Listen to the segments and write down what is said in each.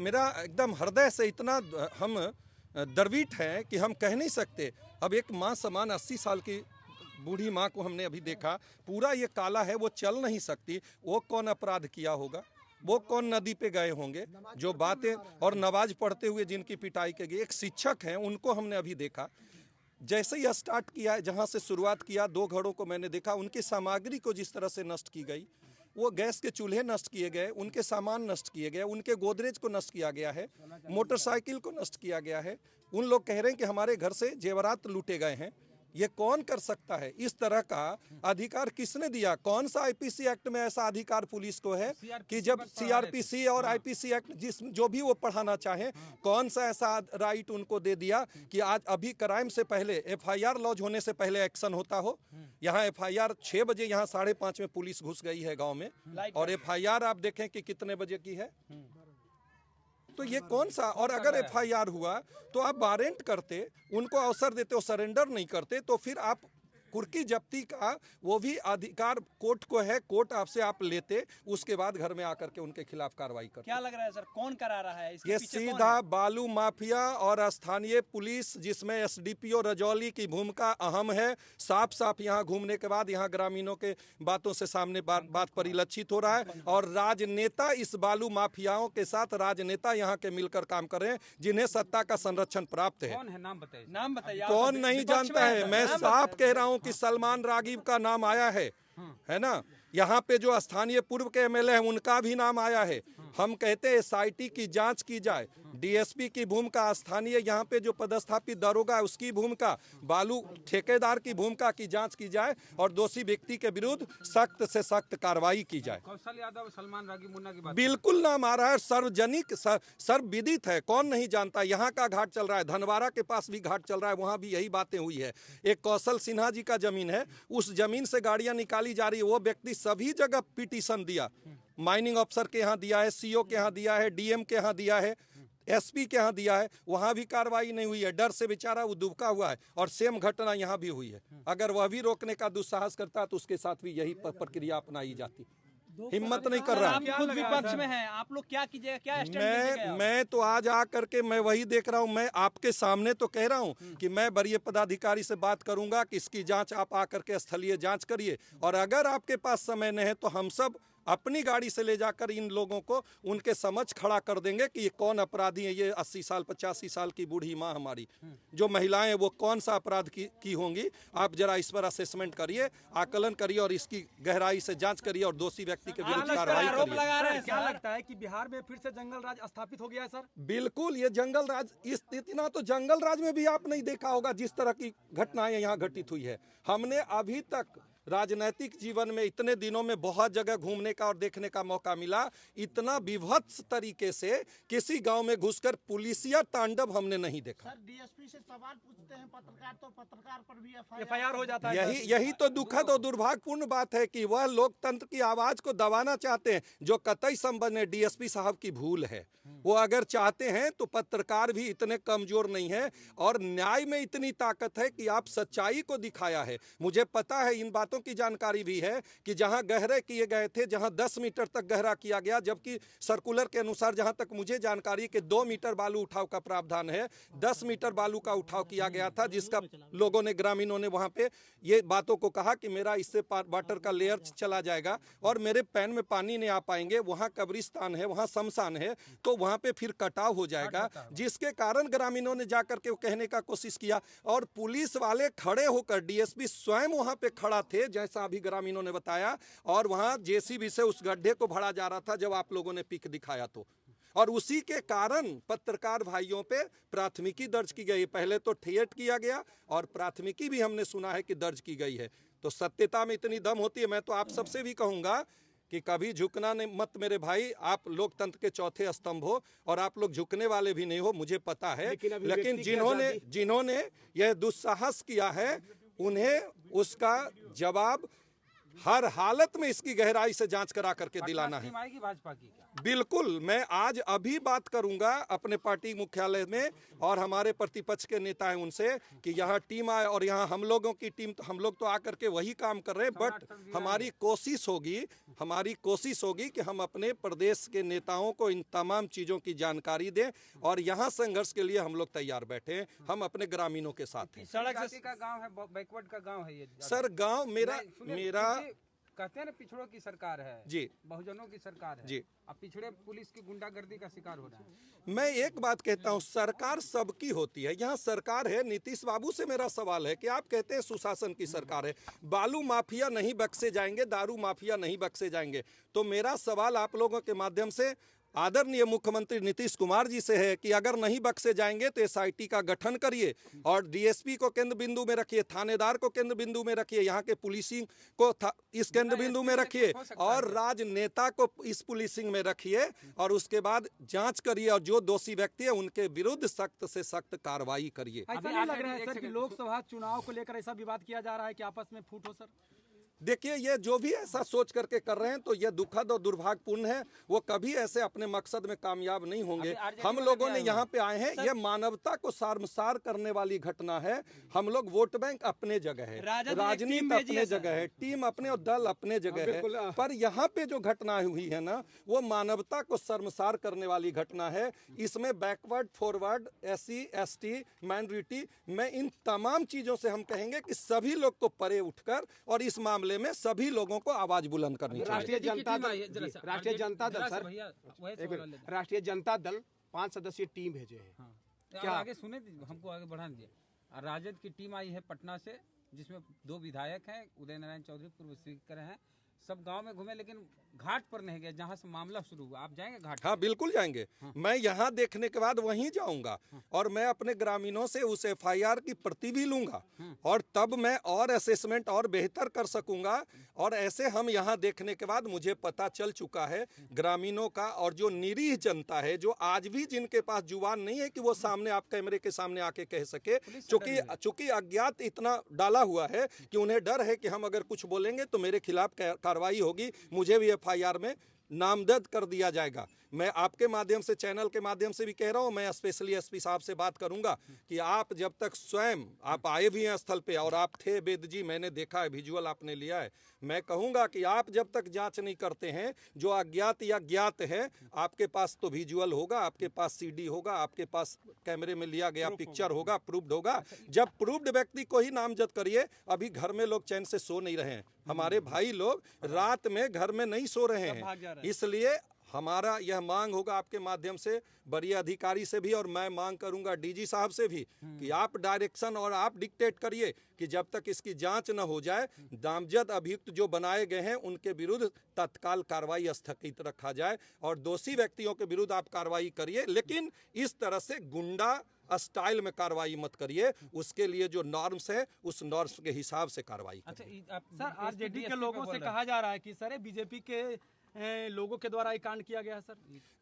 मेरा एकदम हृदय से इतना हम द्रवित हैं कि हम कह नहीं सकते। अब एक माँ समान 80 साल की बूढ़ी माँ को हमने अभी देखा, पूरा ये काला है, वो चल नहीं सकती। वो कौन अपराध किया होगा? वो कौन नदी पे गए होंगे? जो बातें और नमाज पढ़ते हुए जिनकी पिटाई की गई, एक शिक्षक हैं, उनको हमने अभी देखा। जैसे ही स्टार्ट किया है, जहाँ से शुरुआत किया, 2 घरों को मैंने देखा, उनकी सामग्री को जिस तरह से नष्ट की गई, वो गैस के चूल्हे नष्ट किए गए, उनके सामान नष्ट किए गए, उनके गोदरेज को नष्ट किया गया है, मोटरसाइकिल को नष्ट किया गया है। उन लोग कह रहे हैं कि हमारे घर से जेवरात लूटे गए हैं। ये कौन कर सकता है? इस तरह का अधिकार किसने दिया? कौन सा आईपीसी एक्ट में ऐसा अधिकार पुलिस को है कि जब सीआरपीसी और आईपीसी एक्ट जो भी वो पढ़ाना चाहे, कौन सा ऐसा राइट उनको दे दिया कि आज अभी क्राइम से पहले एफआईआर लॉन्च होने से पहले एक्शन होता हो? यहाँ एफआईआर 6 बजे, यहाँ 5:30 में पुलिस घुस गई है गाँव में, और एफआईआर आप देखें कि कितने बजे की है। तो ये कौन सा? और अगर एफआईआर हुआ तो आप वारंट करते, उनको अवसर देते, वो सरेंडर नहीं करते, तो फिर आप कुर्की जब्ती का वो भी अधिकार कोर्ट को है, कोर्ट आपसे आप लेते, उसके बाद घर में आकर के उनके खिलाफ कार्रवाई करते। क्या लग रहा है सर, कौन करा रहा है इसके ये पीछे? सीधा बालू माफिया और स्थानीय पुलिस, जिसमें एसडीपीओ रजौली की भूमिका अहम है। साफ साफ यहाँ घूमने के बाद यहाँ ग्रामीणों के बातों से सामने बात परिलक्षित हो रहा है। और राजनेता इस बालू माफियाओं के साथ, राजनेता यहाँ के मिलकर काम कर रहे हैं, जिन्हें सत्ता का संरक्षण प्राप्त है। कौन है? नाम बताइए। नाम बताइए। कौन नहीं जानता है? मैं साफ कह रहा हूँ कि सलमान रागिब का नाम आया है ना। यहाँ पे जो स्थानीय पूर्व के एमएलए हैं, उनका भी नाम आया है। हम कहते हैं एसआईटी की जांच की जाए, डीएसपी की भूमिका, स्थानीय यहाँ पे जो पदस्थापित दरोगा है उसकी भूमिका, बालू ठेकेदार की भूमिका की जांच की जाए, और दोषी व्यक्ति के विरुद्ध सख्त से सख्त कार्रवाई की जाए। कौशल यादव, सलमान रागिब, मुन्ना की बात बिल्कुल नाम आ रहा है, सार्वजनिक सर्वविदित है, कौन नहीं जानता। यहाँ का घाट चल रहा है, धनवारा के पास भी घाट चल रहा है, वहाँ भी यही बातें हुई है। एक कौशल सिन्हा जी का जमीन है, उस जमीन से गाड़ियां निकाली जा रही है। वो व्यक्ति सभी जगह पिटीशन दिया, माइनिंग अफसर के यहाँ दिया है, सीओ के यहाँ दिया है, डीएम के यहाँ दिया है, एसपी के यहाँ दिया है, वहां भी कार्रवाई नहीं हुई है। डर से बेचारा वो दुबका हुआ है। और सेम घटना यहाँ भी हुई है। अगर वह भी रोकने का दुस्साहस करता तो उसके साथ भी यही प्रक्रिया अपनाई जाती। हिम्मत नहीं कर रहा। आप खुद विपक्ष में हैं, आप लोग क्या कीजिएगा, क्या स्टैंड लीजिएगा? मैं तो आज आ करके मैं वही देख रहा हूं। मैं आपके सामने तो कह रहा हूं कि मैं वरीय पदाधिकारी से बात करूंगा कि इसकी जांच आप आकर के स्थलीय जांच करिए, और अगर आपके पास समय नहीं है तो हम सब अपनी गाड़ी से ले जाकर इन लोगों को उनके समक्ष खड़ा कर देंगे कि ये कौन अपराधी है। ये 80 साल 85 साल की बूढ़ी माँ हमारी, जो महिलाएं, वो कौन सा अपराध की होंगी? आप जरा इस पर असेसमेंट करिए, आकलन करिए, और इसकी गहराई से जांच करिए, और दोषी व्यक्ति के विरुद्ध कार्रवाई करिए। क्या लगता है कि बिहार में फिर से जंगल राज स्थापित हो गया है सर? बिल्कुल, ये जंगल राज, इतना तो जंगल राज में भी आप नहीं देखा होगा जिस तरह की घटनाएं यहाँ घटित हुई है। हमने अभी तक राजनीतिक जीवन में इतने दिनों में बहुत जगह घूमने का और देखने का मौका मिला, इतना विभत्स तरीके से किसी गांव में घुसकर पुलिसिया तांडव हमने नहीं देखा। सर, डीएसपी से सवाल पूछते हैं पत्रकार, तो पत्रकार पर भी एफआईआर हो जाता है। यही तो दुखद और दुर्भाग्यपूर्ण बात है कि वह लोकतंत्र की आवाज को दबाना चाहते हैं, जो कतई संबंध है। डीएसपी साहब की भूल है। वो अगर चाहते हैं तो पत्रकार भी इतने कमजोर नहीं है, और न्याय में इतनी ताकत है कि आप सच्चाई को दिखाया है। मुझे पता है, इन बातों की जानकारी भी है कि जहां गहरे किए गए थे, जहां 10 मीटर तक गहरा किया गया, जबकि सर्कुलर के अनुसार जहां तक मुझे जानकारी कि 2 मीटर बालू उठाव का प्रावधान है, 10 मीटर बालू का उठाव किया गया था, जिसका लोगों ने, ग्रामीणों ने वहां पे ये बातों को कहा कि मेरा इससे वाटर का लेयर चला जाएगा और मेरे पैन में पानी नहीं आ पाएंगे। वहां कब्रिस्तान है, वहां शमशान है, तो वहां पे फिर कटाव हो जाएगा, जिसके कारण ग्रामीणों ने जाकर के कहने का कोशिश किया। और पुलिस वाले खड़े होकर, डीएसपी स्वयं वहां पे खड़ा थे, जैसा अभी ग्रामीणों ने बताया, और वहां जेसीबी से उस गड्ढे को भरा जा रहा था जब आप लोगों ने पिक दिखाया तो। और उसी के कारण पत्रकार भाइयों पे प्राथमिकी दर्ज की गई। पहले तो ठेठ किया गया, और प्राथमिकी भी हमने सुना है कि दर्ज की गई है। तो सत्यता में इतनी दम होती है। मैं तो आप सबसे भी कहूंगा कि कभी झुकना नहीं मत मेरे भाई। आप लोकतंत्र के चौथे स्तंभ हो, और आप लोग झुकने वाले भी नहीं हो, मुझे पता है। लेकिन जिन्होंने यह दुस्साहस किया है, उन्हें उसका जवाब हर हालत में इसकी गहराई से जांच करा करके दिलाना है। टीम आएगी भाजपा की क्या? बिल्कुल, मैं आज अभी बात करूंगा अपने पार्टी मुख्यालय में और हमारे प्रतिपक्ष के नेता हैं उनसे कि यहाँ टीम आए और यहाँ हम लोगों की टीम, तो हम लोग तो आकर के वही काम कर रहे हैं, बट हमारी कोशिश होगी कि हम अपने प्रदेश के नेताओं को इन तमाम चीज़ों की जानकारी दें और यहाँ संघर्ष के लिए हम लोग तैयार बैठे हैं, हम अपने ग्रामीणों के साथ हैं। सड़क का गांव है, बैकवर्ड का गांव है ये सर गांव मेरा कहते हैं ना पिछड़ों की सरकार है जी, बहुजनों की सरकार है जी, अब पिछड़े पुलिस की गुंडागर्दी का शिकार हो रहा है। मैं एक बात कहता हूं, सरकार सबकी होती है। यहाँ सरकार है, नीतीश बाबू से मेरा सवाल है कि आप कहते हैं सुशासन की सरकार है, बालू माफिया नहीं बख्शे जाएंगे, दारू माफिया नहीं बख्शे जाएंगे, तो मेरा सवाल आप लोगों के माध्यम से आदरणीय मुख्यमंत्री नीतीश कुमार जी से है कि अगर नहीं बख्शे जाएंगे तो एसआईटी का गठन करिए और डीएसपी को केंद्र बिंदु में रखिए, थानेदार को केंद्र बिंदु में रखिए, यहाँ के पुलिसिंग को इस केंद्र बिंदु में रखिए और राजनेता को इस पुलिसिंग में रखिए और उसके बाद जांच करिए और जो दोषी व्यक्ति है उनके विरुद्ध सख्त से सख्त कार्रवाई करिए। ऐसा नहीं लग रहा है सर कि लोकसभा चुनाव को लेकर ऐसा विवाद किया जा रहा है कि आपस में फूट हो? सर देखिए, ये जो भी ऐसा सोच करके कर रहे हैं तो ये दुखद और दुर्भाग्यपूर्ण है, वो कभी ऐसे अपने मकसद में कामयाब नहीं होंगे। हम लोगों ने यहाँ पे आए हैं, ये मानवता को शर्मसार करने वाली घटना है। हम लोग वोट बैंक अपने जगह है, राजनीति अपने जगह है, टीम अपने और दल अपने जगह है, पर यहाँ पे जो घटना हुई है ना, वो मानवता को शर्मसार करने वाली घटना है। इसमें backward, forward, SC ST, minority, मैं इन तमाम चीजों से हम कहेंगे कि सभी लोग को परे उठकर और इस मामले में सभी लोगों को आवाज बुलंद करनी चाहिए। राष्ट्रीय जनता दल 5 सदस्यीय टीम भेजे हैं। क्या आगे सुने, हमको आगे बढ़ा दिए। राजद की टीम आई है पटना से, जिसमें 2 विधायक हैं, उदय नारायण चौधरी पूर्व स्पीकर हैं। सब गांव में घूमे लेकिन घाट पर नहीं गए जहां से मामला शुरू हुआ। आप जाएंगे घाट? हाँ बिल्कुल जाएंगे। मैं यहाँ देखने के बाद वहीं जाऊंगा और मैं अपने ग्रामीणों से उस FIR की प्रति भी लूंगा और तब मैं और असेसमेंट और बेहतर कर सकूंगा। और ऐसे हम यहाँ देखने के बाद मुझे पता चल चुका है ग्रामीणों का और जो निरीह जनता है, जो आज भी जिनके पास जुबान नहीं है कि वो सामने आप कैमरे के सामने आके कह सके, चूंकि अज्ञात इतना डाला हुआ है कि उन्हें डर है कि हम अगर कुछ बोलेंगे तो मेरे खिलाफ कार्रवाई होगी, मुझे भी FIR में नामजद कर दिया जाएगा। मैं आपके माध्यम से, चैनल के माध्यम से भी कह रहा हूं, मैं स्पेशली SP साहब से बात करूंगा कि आप जब तक स्वयं आप आए भी हैं स्थल पे और आप थे वेद जी, मैंने देखा है, विजुअल आपने लिया है, मैं कहूंगा कि आप जब तक जांच नहीं करते हैं, जो अज्ञात या ज्ञात है, आपके पास तो विजुअल होगा, आपके पास CD होगा, आपके पास कैमरे में लिया गया पिक्चर होगा, प्रूव्ड होगा। जब प्रूव्ड व्यक्ति को ही नामजद करिए। अभी घर में लोग चैन से सो नहीं रहे हैं, हमारे भाई लोग रात में घर में नहीं सो रहे हैं, इसलिए हमारा यह मांग होगा आपके माध्यम से बड़ी अधिकारी से भी, और मैं मांग करूंगा DG साहब से भी कि आप डायरेक्शन और आप डिक्टेट करिए कि जब तक इसकी जांच न हो जाए, नामजद अभियुक्त जो बनाए गए हैं उनके विरुद्ध तत्काल कार्रवाई स्थगित रखा जाए और दोषी व्यक्तियों के विरुद्ध आप कार्रवाई करिए, लेकिन इस तरह से गुंडा स्टाइल में कार्रवाई मत करिए। उसके लिए जो नॉर्म्स है उस नॉर्म्स के हिसाब से कार्रवाई करिए। सर RJD के लोगों से कहा जा रहा है कि सर BJP के लोगों के द्वारा ये कांड किया गया है। सर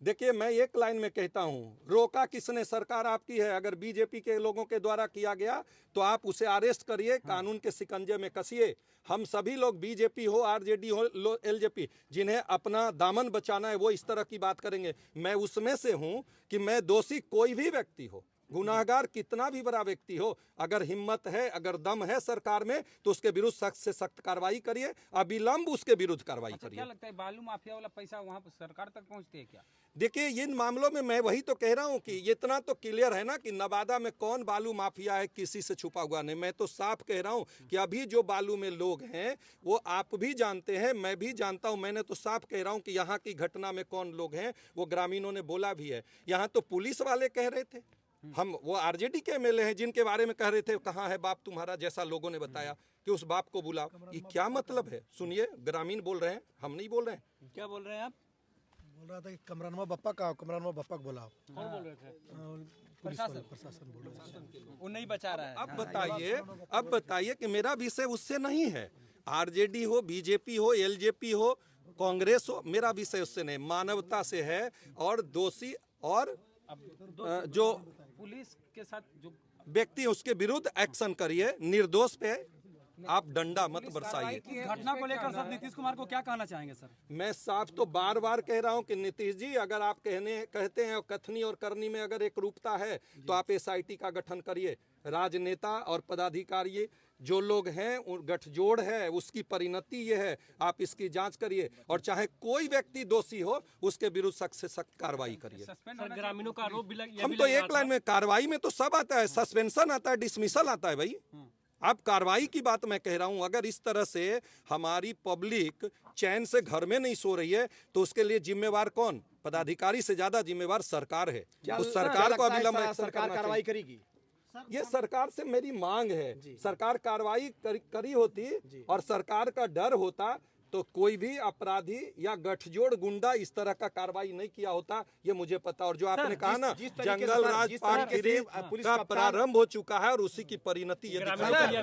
देखिए, मैं एक लाइन में कहता हूं, रोका किसने? सरकार आपकी है। अगर BJP के लोगों के द्वारा किया गया तो आप उसे अरेस्ट करिए, कानून के शिकंजे में कसिए। हम सभी लोग BJP हो, RJD हो, LJP, जिन्हें अपना दामन बचाना है वो इस तरह की बात करेंगे। मैं उसमें से हूं कि मैं दोषी कोई भी व्यक्ति हो, गुनाहगार कितना भी बड़ा व्यक्ति हो, अगर हिम्मत है, अगर दम है सरकार में, तो उसके विरुद्ध सख्त से सख्त कार्रवाई करिए, अविलंब उसके विरुद्ध कार्रवाई करिए। क्या लगता है बालू माफिया वाला पैसा वहाँ पर सरकार तक पहुँचते है क्या? देखिए, इन मामलों में मैं वही तो कह रहा हूं कि इतना तो क्लियर है ना कि नवादा में कौन बालू माफिया है, किसी से छुपा हुआ नहीं। मैं तो साफ कह रहा हूं कि अभी जो बालू में लोग हैं वो आप भी जानते हैं, मैं भी जानता हूं। मैंने तो साफ कह रहा हूं कि यहाँ की घटना में कौन लोग हैं वो ग्रामीणों ने बोला भी है। यहाँ तो पुलिस वाले कह रहे थे, हम वो RJD के MLA हैं जिनके बारे में कह रहे थे कहाँ है बाप तुम्हारा, जैसा लोगों ने बताया कि उस बाप को बुलाओ। ये क्या मतलब है? सुनिए, ग्रामीण बोल रहे हैं, हम नहीं बोल रहे हैं। क्या बोल रहे हैं आप? बोल रहा था कि कमरानुमा बप्पा का, कमरानुमा बप्पा को बुलाओ। कौन बोल रहे थे? प्रशासन बोल रहा है, वो नहीं बचा रहा है। अब बताइए कि मेरा विषय उससे नहीं है। RJD हो, BJP हो, LJP हो, कांग्रेस हो, मेरा विषय उससे नहीं, मानवता से है। और दोषी और जो पुलिस के साथ जो व्यक्ति उसके विरुद्ध एक्शन करिए, निर्दोष पे आप डंडा मत बरसाइए। इस घटना को लेकर सर नीतीश कुमार को क्या कहना चाहेंगे सर? मैं साफ तो बार बार कह रहा हूं कि नीतीश जी, अगर आप कहते हैं और कथनी और करनी में अगर एक रूपता है तो आप एसआईटी का गठन करिए। राजनेता और पदाधिकारी जो लोग हैं, गठजोड़ है, उसकी परिणति ये है, आप इसकी जांच करिए और चाहे कोई व्यक्ति दोषी हो उसके विरुद्ध सख्त से सख्त कार्रवाई करिए। ग्रामीणों का आरोप भी हम तो एक लाइन में, कार्रवाई में तो सब आता है, सस्पेंशन आता है, डिसमिसल आता है भाई। अब कार्रवाई की बात मैं कह रहा हूं, अगर इस तरह से हमारी पब्लिक चैन से घर में नहीं सो रही है तो उसके लिए जिम्मेवार कौन? पदाधिकारी से ज्यादा जिम्मेवार सरकार है। उस सरकार को अविलंब सरकार कार्रवाई करेगी। ये सरकार से मेरी मांग है। सरकार कार्रवाई करी होती और सरकार का डर होता तो कोई भी अपराधी या गठजोड़ गुंडा इस तरह का कार्रवाई नहीं किया होता, ये मुझे पता। और जो आपने कहा ना, जंगल राज पाटगिरी का प्रारंभ हो चुका है और उसी की परिणति ये दिखाई